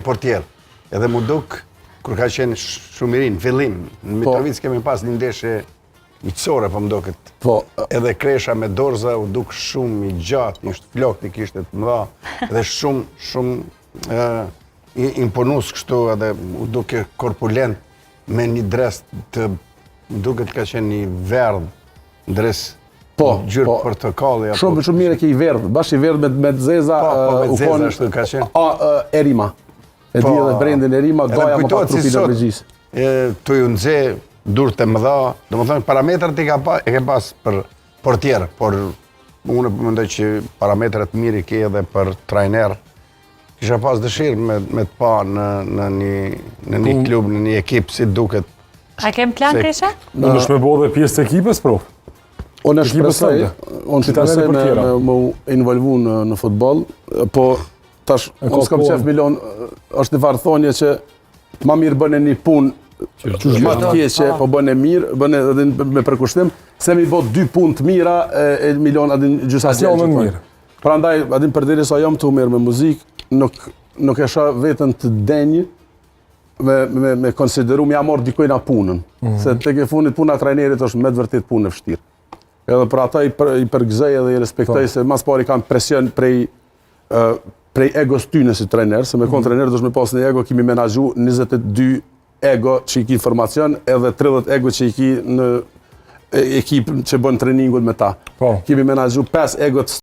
portier. Edhe mu duk, kur ka qenë shumë i ri, në fillim, në Mitrovic kemi pas një ndeshje miqësore, po më duket. Edhe kresha me dorza u duk shumë i gjatë, ishte flokti, kishte të mëdha, edhe shumë imponus kështu, edhe u duke korpulent me një dres të, më duket ka qenë një verdh, dres gjyrë portokalli. Shumë mirë ke i verdh, bashkë i verdh me zeza, me zeza ashtu ka qenë. Erima. E di edhe brendin Erima, gaja më pak trupin e Norvegjisë. Tu ju nëze dur të mëdha, do më thonë parametrat e ke pas për portier, por unë përmendoj që parametrat mirë i ke edhe për trajner. Kisha pas dëshirë me të pa në një klub, në një ekip si duket. A kem plan, Krisha? Në nëshme bo dhe pjesë të ekipës, pro? Unë shpresoj me më involvu në futbol, po tash, unë s'kam qef milion, është një farë thonje që ma mirë bëne një punë ma të keqe, po bëne mirë, bëne me përkushtim, se mi bot 2 punë të mira, e milion adin gjysa që të mirë. Pra ndaj, adin përderi sa jam të umerë me muzikë, nuk esha vetën të denjë, me konsideru, mi amor dikojna punën. Se të ke funit puna trajnerit është me të vërtit punë e vështirë. Edhe për ata i përgëzej edhe i respektoj se mas pari kam presion prej egos tyne si trajner, se me konë trajner do shme pas një ego, kimi menagju 22 ego që i ki informacion, edhe 30 ego që i ki në ekip që bën treningun me ta. Kimi menagju 5 ego